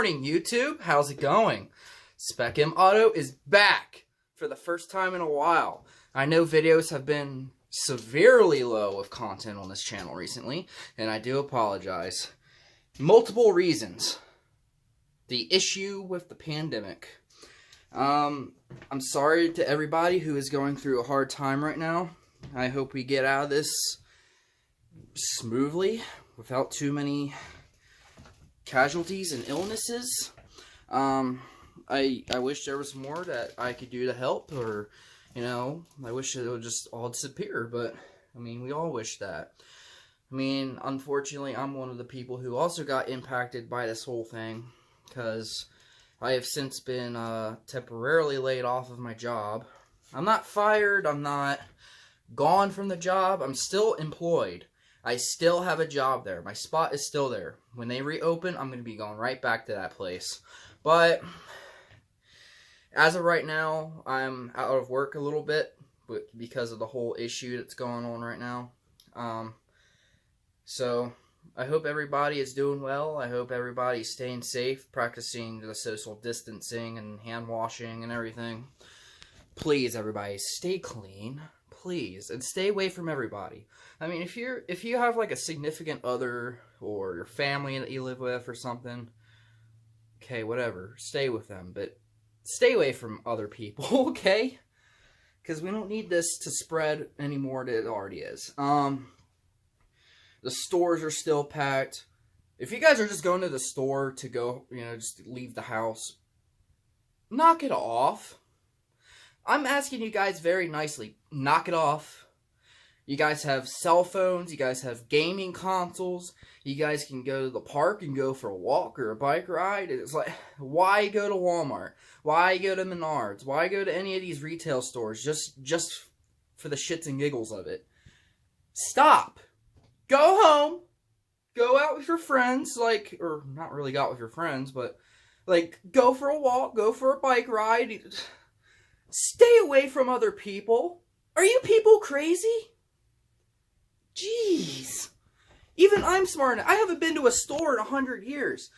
morning, YouTube. How's it going? Spec Auto is back for the first time in a while. I know videos have been severely low of content on this channel recently, and I do apologize. Multiple reasons. The issue with the pandemic. I'm sorry to everybody who is going through a hard time right now. I hope we get out of this smoothly without too many casualties and illnesses. I wish there was more that I could do to help, or, you know, I wish it would just all disappear, but, I mean, we all wish that. I mean, unfortunately, I'm one of the people who also got impacted by this whole thing, because I have since been temporarily laid off of my job. I'm not fired, I'm not gone from the job, I'm still employed. I still have a job there. My spot is still there. When they reopen, I'm going to be going right back to that place. But as of right now, I'm out of work a little bit because of the whole issue that's going on right now. So I hope everybody is doing well. I hope everybody's staying safe, practicing the social distancing and hand washing and everything. Please, everybody, stay clean. Please, and stay away from everybody. I mean, if you have like a significant other or your family that you live with or something, okay, whatever, stay with them, but stay away from other people, okay? Because we don't need this to spread any more than it already is. The stores are still packed. If you guys are just going to the store to go, you know, just leave the house, knock it off. I'm asking you guys very nicely, knock it off. You guys have cell phones, you guys have gaming consoles, you guys can go to the park and go for a walk or a bike ride. It's like, why go to Walmart? Why go to Menards? Why go to any of these retail stores just for the shits and giggles of it? Stop. Go home. Go out with your friends, like, or not really go out with your friends, but like, go for a walk, go for a bike ride. Stay away from other people. Are you people crazy? Jeez. Even I'm smart enough. I haven't been to a store in 100 years.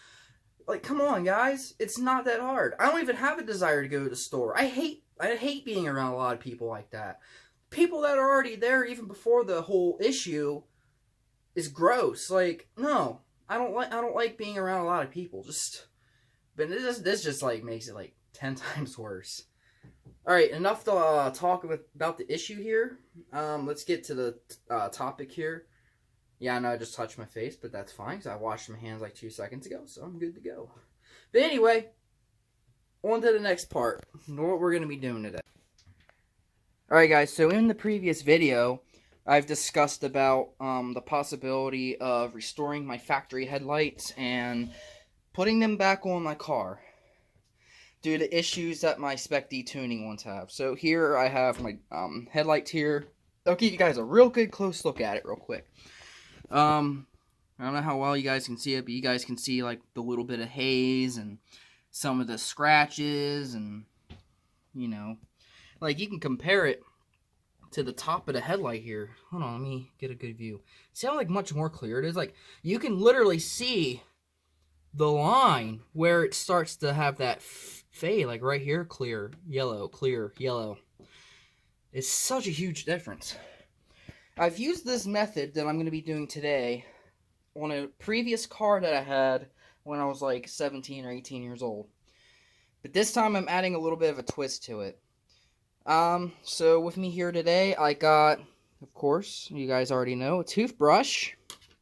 Like, come on, guys. It's not that hard. I don't even have a desire to go to the store. I hate being around a lot of people like that. People that are already there even before the whole issue is gross. Like, no. I don't like being around a lot of people. But this just like makes it like 10 times worse. Alright, enough to talk about the issue here. Let's get to the topic here. Yeah, I know I just touched my face, but that's fine, because I washed my hands like 2 seconds ago, so I'm good to go. But anyway, on to the next part. What we're going to be doing today. Alright guys, so in the previous video, I've discussed about the possibility of restoring my factory headlights and putting them back on my car due to issues that my Spec D Tuning ones have. So here I have my headlights here. I'll give you guys a real good close look at it real quick. I don't know how well you guys can see it, but you guys can see like the little bit of haze and some of the scratches, and you know, like you can compare it to the top of the headlight here. Hold on, let me get a good view. See how like much more clear it is? Like you can literally see the line where it starts to have that fade, like right here, clear, yellow, clear, yellow. It's such a huge difference. I've used this method that I'm going to be doing today on a previous car that I had when I was like 17 or 18 years old. But this time I'm adding a little bit of a twist to it. So with me here today, I got, of course, you guys already know, a toothbrush,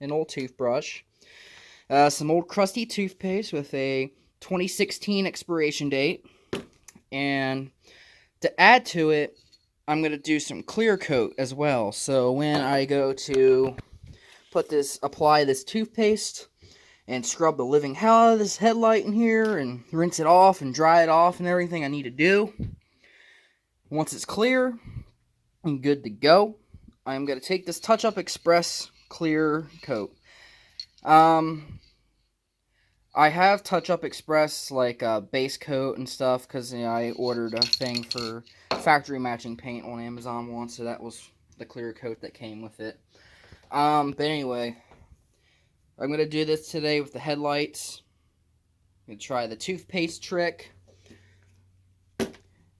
an old toothbrush. Some old crusty toothpaste with a 2016 expiration date. And to add to it, I'm going to do some clear coat as well. So when I go to apply this toothpaste and scrub the living hell out of this headlight in here and rinse it off and dry it off and everything I need to do, once it's clear and good to go, I'm going to take this Touch Up Express clear coat. I have Touch Up Express, like base coat and stuff, because you know, I ordered a thing for factory matching paint on Amazon once, so that was the clear coat that came with it. But anyway, I'm going to do this today with the headlights. I'm going to try the toothpaste trick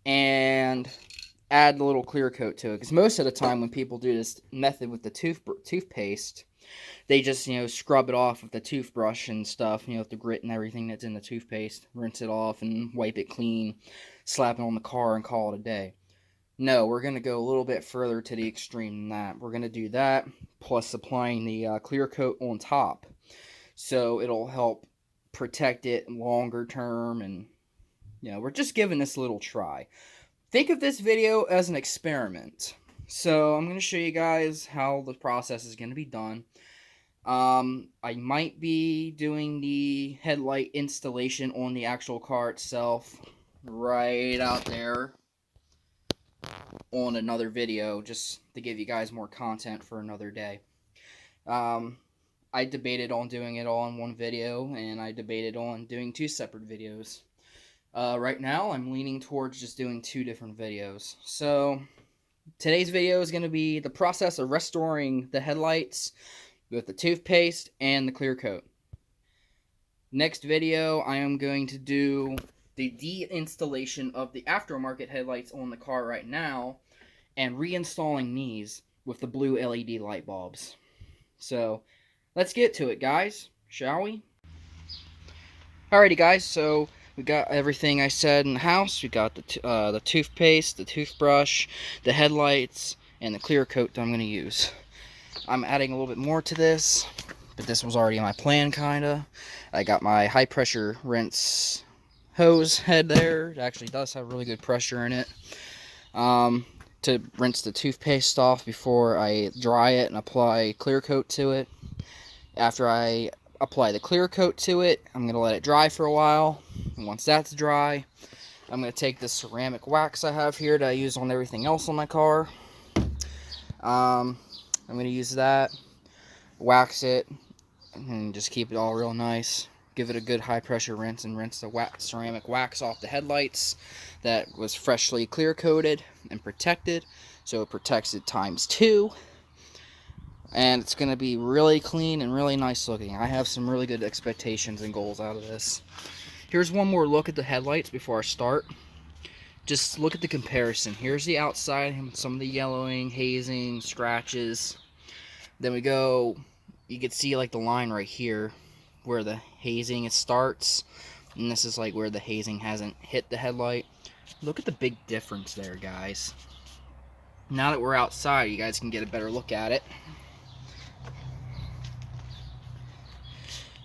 and add a little clear coat to it. Because most of the time when people do this method with the toothpaste, they just, scrub it off with the toothbrush and stuff, with the grit and everything that's in the toothpaste. Rinse it off and wipe it clean, slap it on the car and call it a day. No, we're going to go a little bit further to the extreme than that. We're going to do that, plus applying the clear coat on top. So it'll help protect it longer term, and, we're just giving this a little try. Think of this video as an experiment. So I'm going to show you guys how the process is going to be done. I might be doing the headlight installation on the actual car itself right out there on another video, just to give you guys more content for another day. I debated on doing it all in one video, and I debated on doing 2 separate videos. Right now, I'm leaning towards just doing 2 different videos. So, today's video is going to be the process of restoring the headlights with the toothpaste and the clear coat. Next video, I am going to do the deinstallation of the aftermarket headlights on the car right now and reinstalling these with the blue LED light bulbs. So, let's get to it, guys, shall we? Alrighty, guys, so we got everything I said in the house. We got the toothpaste, the toothbrush, the headlights, and the clear coat that I'm going to use. I'm adding a little bit more to this, but this was already my plan, kinda. I got my high pressure rinse hose head there. It actually does have really good pressure in it. To rinse the toothpaste off before I dry it and apply clear coat to it. After I apply the clear coat to it, I'm going to let it dry for a while. And once that's dry, I'm going to take this ceramic wax I have here that I use on everything else on my car. I'm going to use that, wax it, and just keep it all real nice. Give it a good high pressure rinse and rinse the ceramic wax off the headlights that was freshly clear coated and protected. So it protects it ×2. And it's going to be really clean and really nice looking. I have some really good expectations and goals out of this. Here's one more look at the headlights before I start. Just look at the comparison. Here's the outside, some of the yellowing, hazing, scratches. Then we go, you can see like the line right here where the hazing starts. And this is like where the hazing hasn't hit the headlight. Look at the big difference there, guys. Now that we're outside, you guys can get a better look at it.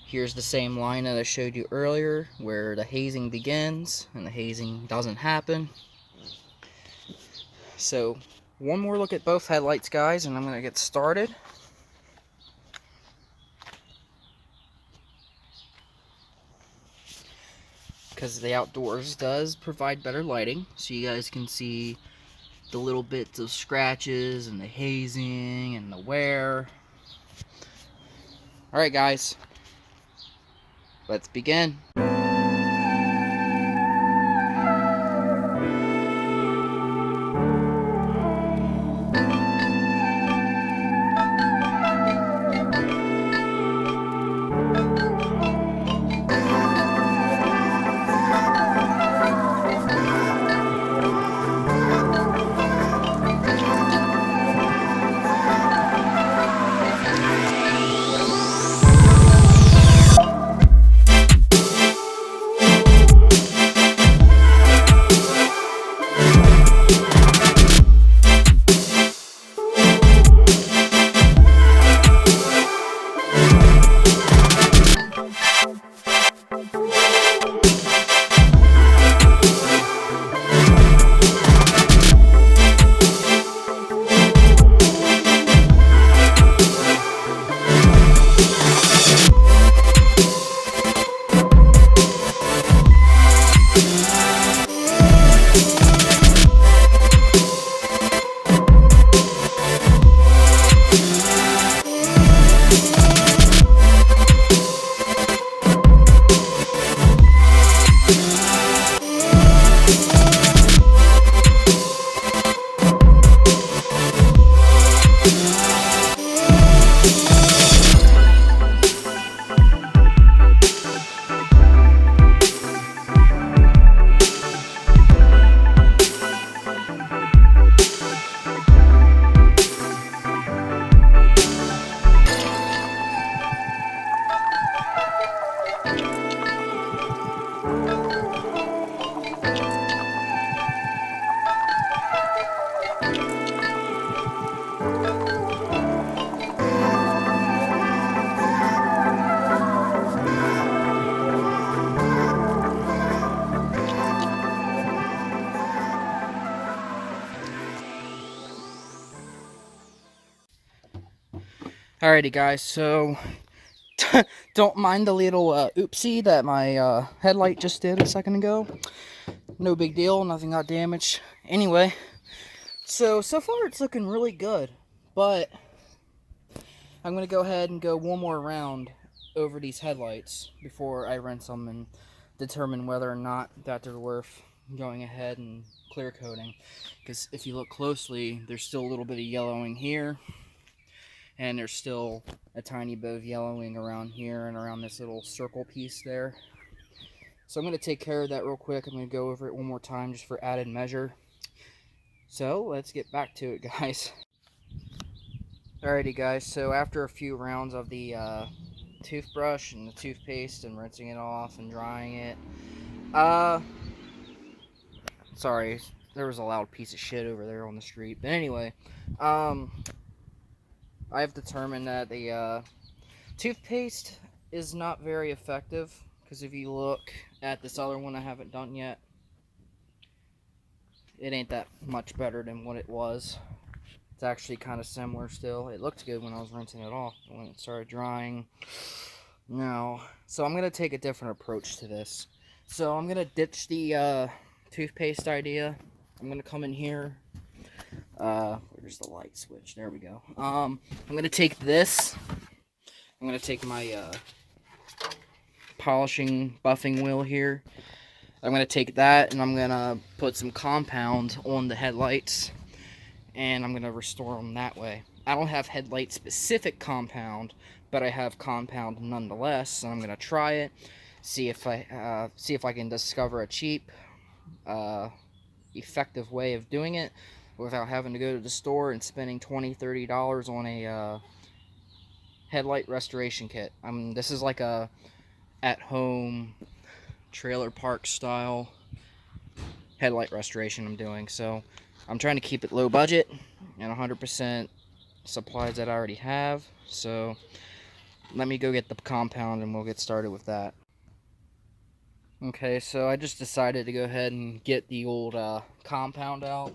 Here's the same line that I showed you earlier, where the hazing begins and the hazing doesn't happen. So, one more look at both headlights, guys, and I'm going to get started. Because the outdoors does provide better lighting, so you guys can see the little bits of scratches and the hazing and the wear. Alright, guys. Let's begin. Alrighty guys, so don't mind the little oopsie that my headlight just did a second ago. No big deal, nothing got damaged. Anyway, so far it's looking really good, but I'm going to go ahead and go one more round over these headlights before I rinse them and determine whether or not that they're worth going ahead and clear coating. Because if you look closely, there's still a little bit of yellowing here, and there's still a tiny bit of yellowing around here and around this little circle piece there. So I'm going to take care of that real quick. I'm going to go over it one more time just for added measure. So let's get back to it, guys. Alrighty guys, so after a few rounds of the toothbrush and the toothpaste and rinsing it off and drying it, sorry, there was a loud piece of shit over there on the street, but anyway, I've determined that the toothpaste is not very effective, because if you look at this other one I haven't done yet, it ain't that much better than what it was. It's actually kind of similar still. It looked good when I was rinsing it off, but when it started drying, no. So I'm going to take a different approach to this. So I'm going to ditch the toothpaste idea. I'm going to come in here. Where's the light switch? There we go. I'm going to take this. I'm going to take my polishing buffing wheel here. I'm going to take that and I'm going to put some compound on the headlights, and I'm going to restore them that way. I don't have headlight specific compound, but I have compound nonetheless, and I'm going to try it, see if I can discover a cheap, effective way of doing it without having to go to the store and spending $20-$30 on a headlight restoration kit. This is like a at-home trailer park style headlight restoration I'm doing, so I'm trying to keep it low budget and 100% supplies that I already have. So let me go get the compound and we'll get started with that. Okay, so I just decided to go ahead and get the old compound out.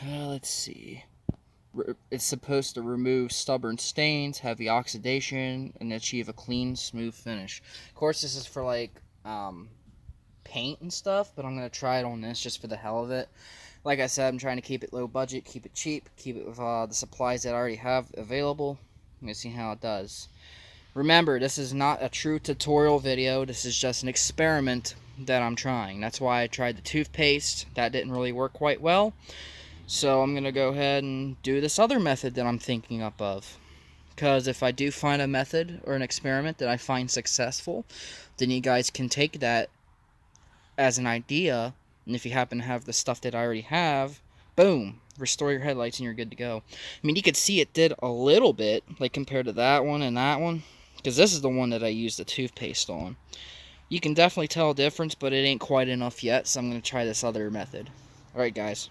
Let's see. It's supposed to remove stubborn stains, heavy oxidation, and achieve a clean, smooth finish. Of course, this is for like paint and stuff, but I'm going to try it on this just for the hell of it. Like I said, I'm trying to keep it low budget, keep it cheap, keep it with the supplies that I already have available. I'm going to see how it does. Remember, this is not a true tutorial video. This is just an experiment that I'm trying. That's why I tried the toothpaste. That didn't really work quite well. So I'm going to go ahead and do this other method that I'm thinking up of. Because if I do find a method or an experiment that I find successful, then you guys can take that as an idea. And if you happen to have the stuff that I already have, boom, restore your headlights and you're good to go. I mean, you could see it did a little bit, like compared to that one and that one. Because this is the one that I used the toothpaste on. You can definitely tell a difference, but it ain't quite enough yet, so I'm going to try this other method. Alright guys.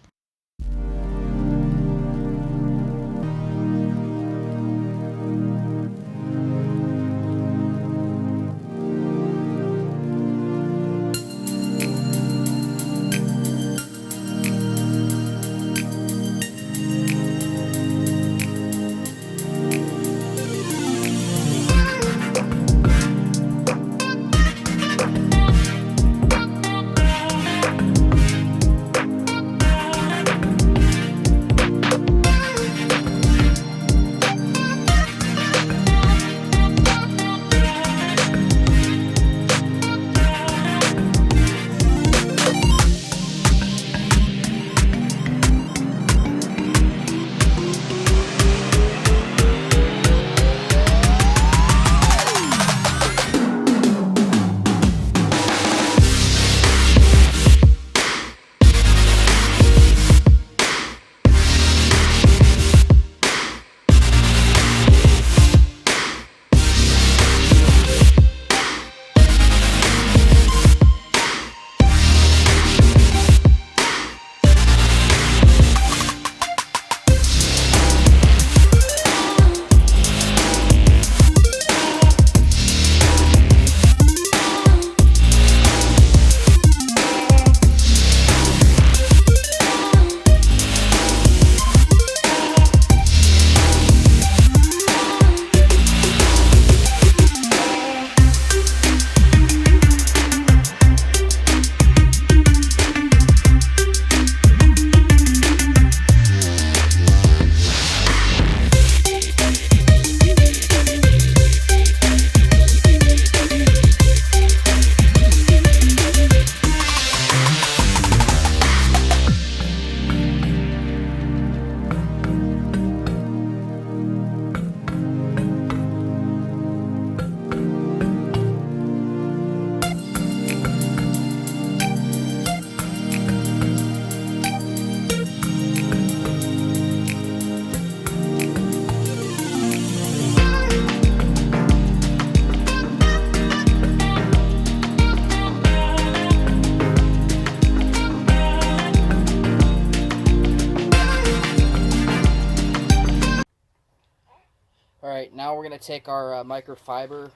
Alright, now we're going to take our microfiber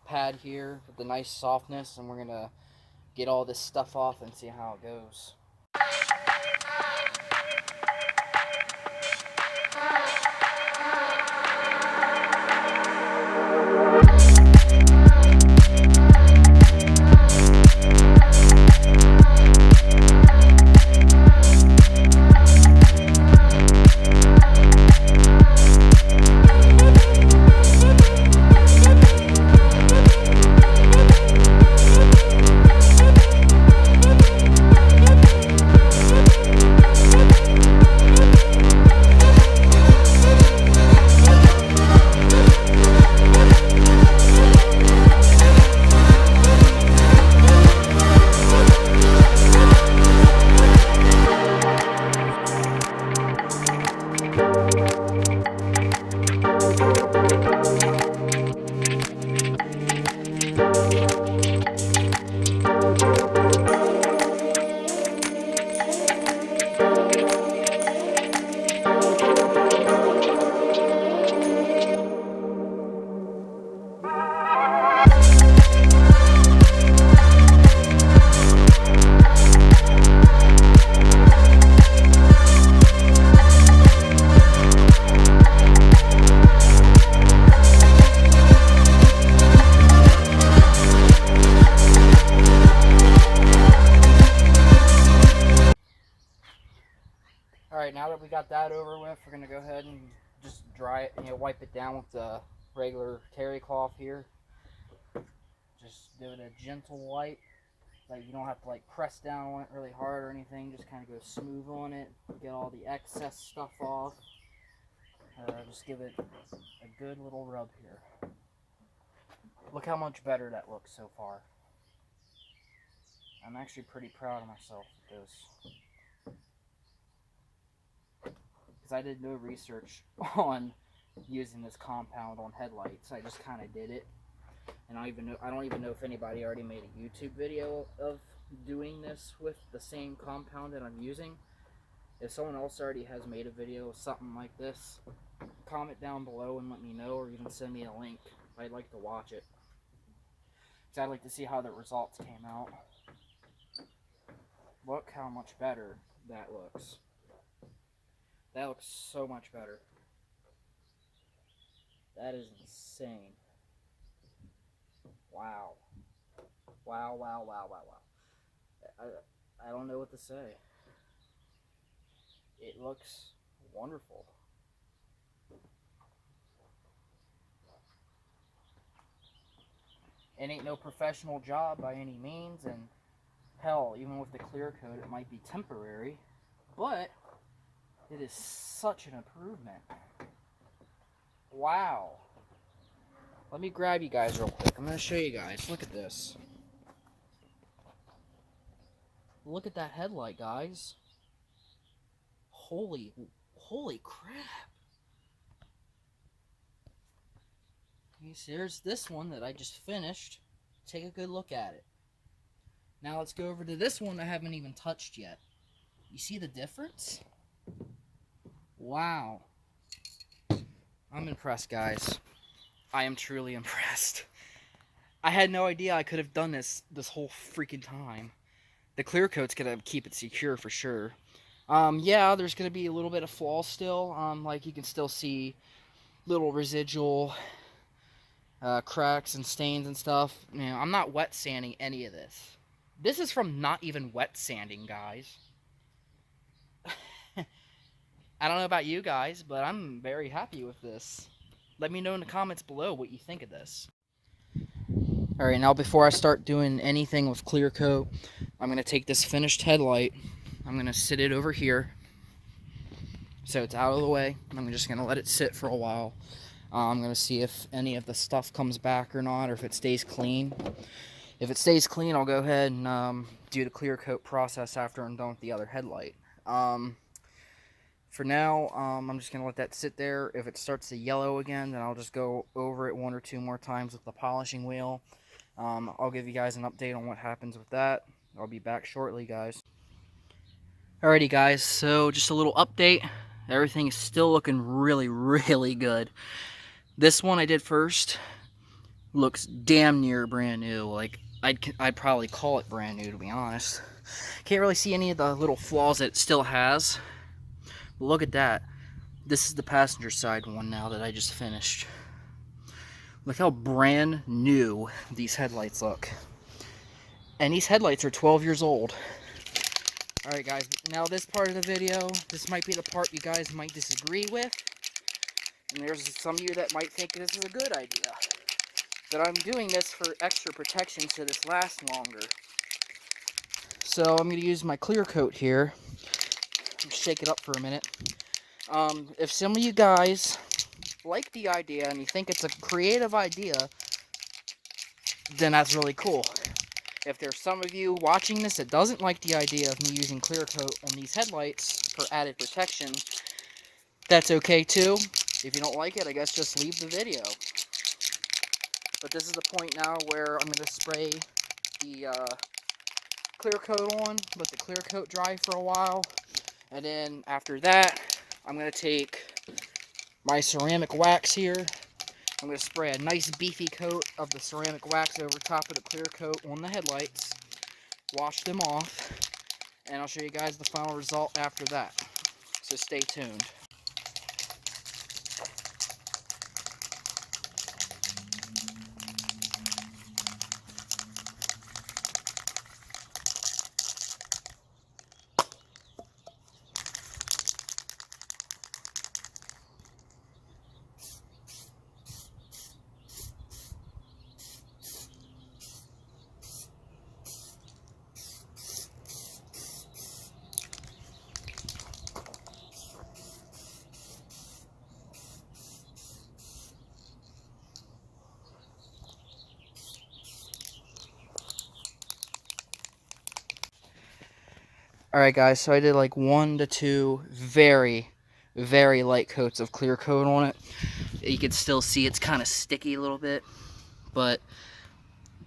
pad here with the nice softness, and we're going to get all this stuff off and see how it goes. Alright, now that we got that over with, we're going to go ahead and just dry it, wipe it down with the regular terry cloth here. Just give it a gentle wipe. Like, you don't have to like press down on it really hard or anything, just kind of go smooth on it, get all the excess stuff off. Just give it a good little rub here. Look how much better that looks so far. I'm actually pretty proud of myself with this. Because I did no research on using this compound on headlights. I just kind of did it. And I don't even know if anybody already made a YouTube video of doing this with the same compound that I'm using. If someone else already has made a video of something like this, comment down below and let me know, or even send me a link. I'd like to watch it. Because I'd like to see how the results came out. Look how much better that looks. That looks so much better. That is insane. Wow. Wow, wow, wow, wow, wow. I don't know what to say. It looks wonderful. It ain't no professional job by any means, and hell, even with the clear coat, it might be temporary, but it is such an improvement. Wow. Let me grab you guys real quick. I'm going to show you guys. Look at this. Look at that headlight, guys. Holy crap. So there's this one that I just finished. Take a good look at it. Now let's go over to this one I haven't even touched yet. You see the difference? Wow. I'm impressed, guys. I am truly impressed. I had no idea I could have done this whole freaking time. The clear coat's gonna keep it secure for sure. Yeah, there's gonna be a little bit of flaw still. Like you can still see little residual cracks and stains and stuff. You know, I'm not wet sanding any of this. This is from not even wet sanding, guys. I don't know about you guys, but I'm very happy with this. Let me know in the comments below what you think of this. Alright, now before I start doing anything with clear coat, I'm going to take this finished headlight. I'm going to sit it over here so it's out of the way. I'm just going to let it sit for a while. I'm going to see if any of the stuff comes back or not, or if it stays clean. If it stays clean, I'll go ahead and do the clear coat process after I'm done with the other headlight. For now, I'm just going to let that sit there. If it starts to yellow again, then I'll just go over it 1 or 2 more times with the polishing wheel. I'll give you guys an update on what happens with that. I'll be back shortly, guys. Alrighty, guys, so just a little update. Everything is still looking really, really good. This one I did first looks damn near brand new. Like, I'd probably call it brand new, to be honest. Can't really see any of the little flaws that it still has. But look at that. This is the passenger side one now that I just finished. Look how brand new these headlights look. And these headlights are 12 years old. Alright guys, now this part of the video, this might be the part you guys might disagree with. And there's some of you that might think this is a good idea. But I'm doing this for extra protection so this lasts longer. So I'm going to use my clear coat here. Shake it up for a minute. If some of you guys like the idea and you think it's a creative idea, then that's really cool. If there's some of you watching this that doesn't like the idea of me using clear coat on these headlights for added protection, that's okay too. If you don't like it, I guess just leave the video. But this is the point now where I'm going to spray the clear coat on, let the clear coat dry for a while, and then after that, I'm going to take my ceramic wax here. I'm going to spray a nice beefy coat of the ceramic wax over top of the clear coat on the headlights, wash them off, and I'll show you guys the final result after that. So stay tuned. Alright guys, so I did like 1 to 2 very, very light coats of clear coat on it. You can still see it's kind of sticky a little bit, but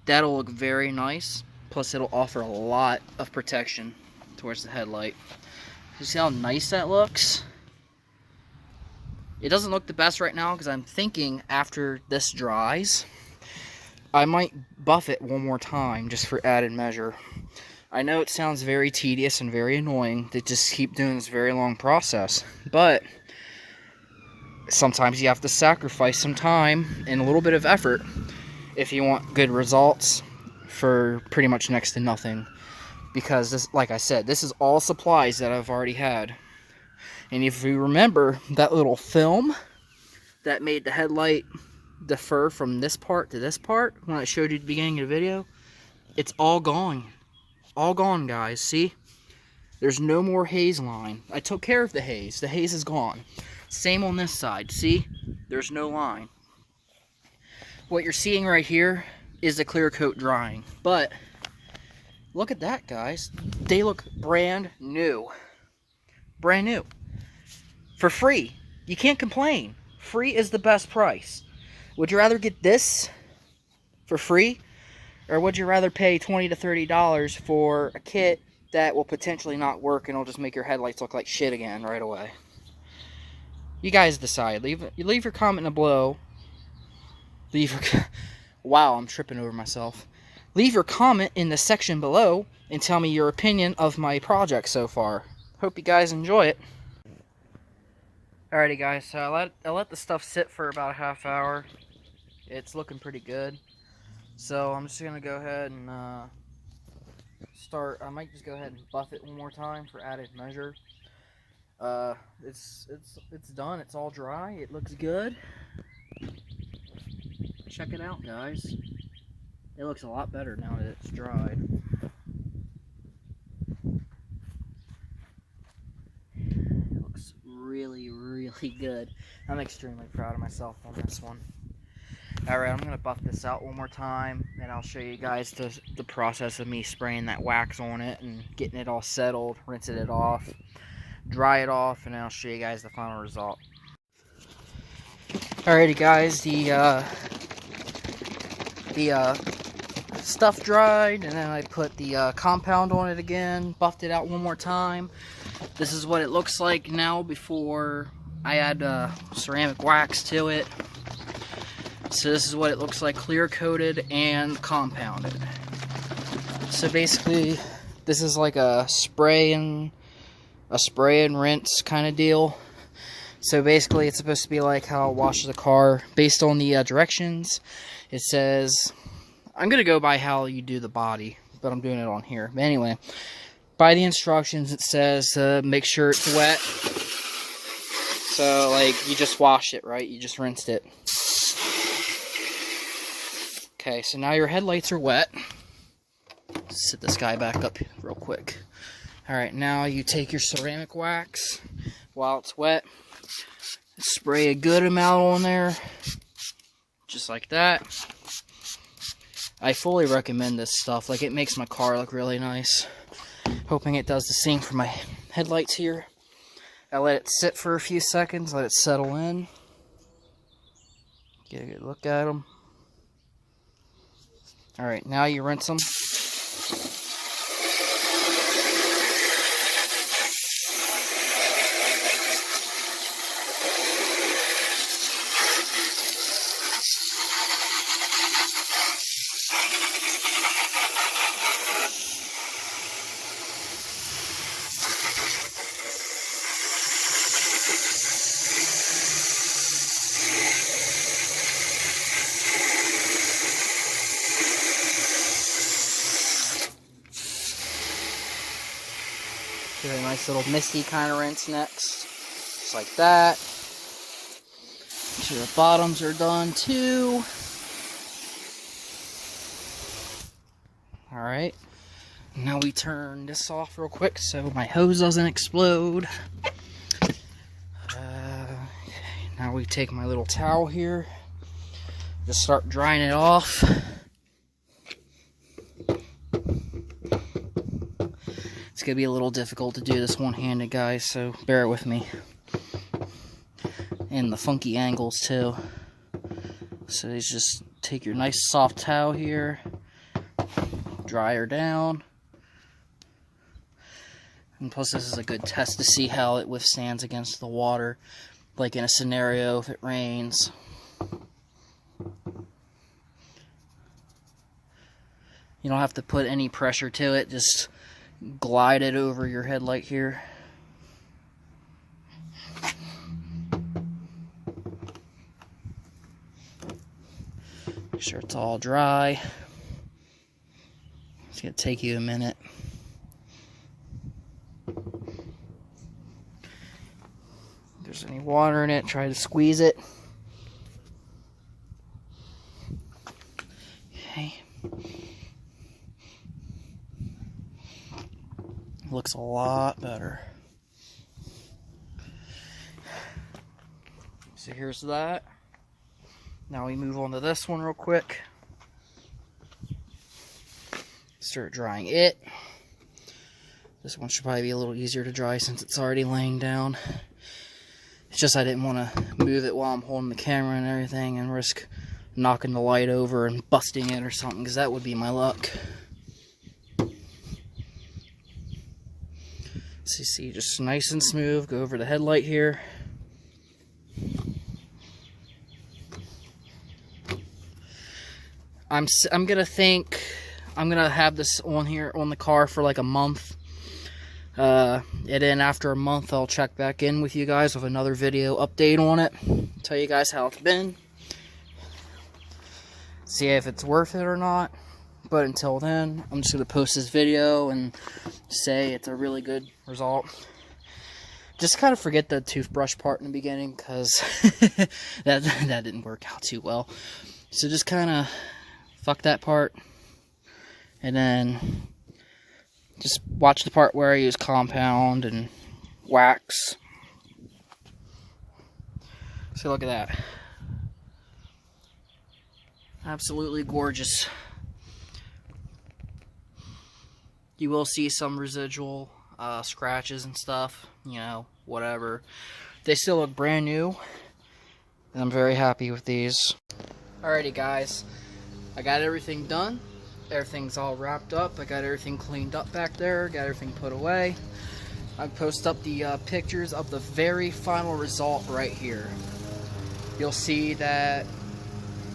that'll look very nice. Plus it'll offer a lot of protection towards the headlight. You see how nice that looks? It doesn't look the best right now because I'm thinking after this dries, I might buff it one more time just for added measure. I know it sounds very tedious and very annoying to just keep doing this very long process, but sometimes you have to sacrifice some time and a little bit of effort if you want good results for pretty much next to nothing. Because this, like I said, this is all supplies that I've already had. And if you remember that little film that made the headlight defer from this part to this part when I showed you at the beginning of the video, it's all gone. All gone, guys. See? There's no more haze line. I took care of the haze. The haze is gone. Same on this side. See? There's no line. What you're seeing right here is the clear coat drying. But look at that, guys. They look brand new. Brand new. For free. You can't complain. Free is the best price. Would you rather get this for free? Or would you rather pay $20 to $30 for a kit that will potentially not work and will just make your headlights look like shit again right away? You guys decide. Leave your comment below. Wow, I'm tripping over myself. Leave your comment in the section below and tell me your opinion of my project so far. Hope you guys enjoy it. Alrighty guys, so I let the stuff sit for about a half hour. It's looking pretty good. So I'm just gonna go ahead and start. I might just go ahead and buff it one more time for added measure. It's done. It's all dry. It looks good. Check it out, guys. It looks a lot better now that it's dried. It looks really, really good. I'm extremely proud of myself on this one. Alright, I'm going to buff this out one more time, and I'll show you guys the process of me spraying that wax on it and getting it all settled, rinsing it off, dry it off, and then I'll show you guys the final result. Alrighty guys, the stuff dried, and then I put the compound on it again, buffed it out one more time. This is what it looks like now before I add ceramic wax to it. So this is what it looks like, clear coated and compounded. So basically, this is like a spray and rinse kind of deal. So basically, it's supposed to be like how it washes the car. Based on the directions, it says, I'm gonna go by how you do the body, but I'm doing it on here. But anyway, by the instructions, it says make sure it's wet. So like you just washed it, right? You just rinsed it. Okay, so now your headlights are wet. Sit this guy back up real quick. Alright, now you take your ceramic wax while it's wet. Spray a good amount on there. Just like that. I fully recommend this stuff. Like, it makes my car look really nice. Hoping it does the same for my headlights here. I let it sit for a few seconds, let it settle in. Get a good look at them. Alright, now you rinse them. Give it a nice little misty kind of rinse next. Just like that. Make sure the bottoms are done too. Alright. Now we turn this off real quick so my hose doesn't explode. Now we take my little towel here. Just start drying it off. It's going to be a little difficult to do this one-handed, guys, so bear with me. And the funky angles, too. So you just take your nice soft towel here, dry her down. And plus, this is a good test to see how it withstands against the water, like in a scenario if it rains. You don't have to put any pressure to it, just glide it over your headlight here. Make sure it's all dry. It's gonna take you a minute. If there's any water in it, try to squeeze it. Okay. Looks a lot better. So here's that. Now we move on to this one real quick. Start drying it. This one should probably be a little easier to dry since it's already laying down. It's just I didn't want to move it while I'm holding the camera and everything and risk knocking the light over and busting it or something, because that would be my luck. So you see, just nice and smooth. Go over the headlight here. I'm gonna have this on here on the car for like a month. And then after a month, I'll check back in with you guys with another video update on it. Tell you guys how it's been. See if it's worth it or not. But until then, I'm just going to post this video and say it's a really good result. Just kind of forget the toothbrush part in the beginning, because that didn't work out too well. So just kind of fuck that part. And then just watch the part where I use compound and wax. So look at that. Absolutely gorgeous. You will see some residual scratches and stuff, you know, whatever. They still look brand new, and I'm very happy with these. Alrighty guys, I got everything done. Everything's all wrapped up. I got everything cleaned up back there, got everything put away. I post up the pictures of the very final result right here. You'll see that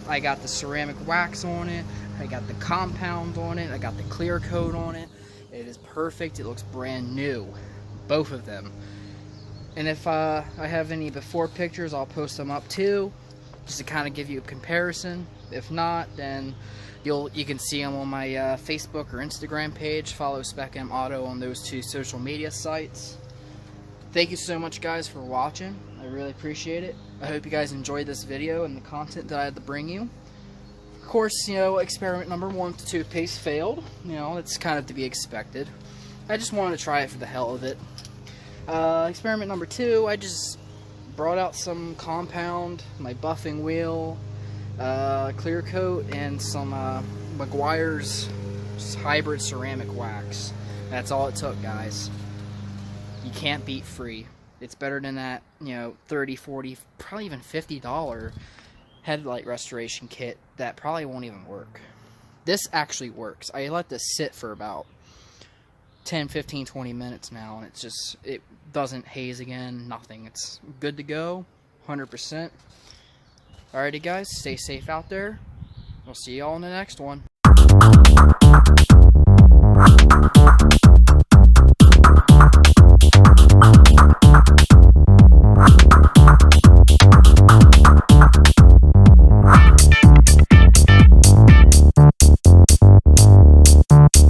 I got the ceramic wax on it, I got the compound on it, I got the clear coat on it. It is perfect. It looks brand new, both of them. And if I have any before pictures, I'll post them up too, just to kind of give you a comparison. If not, then you can see them on my Facebook or Instagram page. Follow Spec M Auto on those two social media sites. Thank you so much, guys, for watching. I really appreciate it. I hope you guys enjoyed this video and the content that I had to bring you. Of course, you know, experiment number 1 with the toothpaste failed. You know, it's kind of to be expected. I just wanted to try it for the hell of it. Experiment number 2, I just brought out some compound, my buffing wheel, clear coat, and some Meguiar's hybrid ceramic wax. That's all it took, guys. You can't beat free. It's better than that, you know, $30, $40, probably even $50 headlight restoration kit that probably won't even work. This actually works. I let this sit for about 10, 15, 20 minutes now, and it doesn't haze again, nothing. It's good to go, 100%. Alrighty, guys, stay safe out there. We'll see y'all in the next one.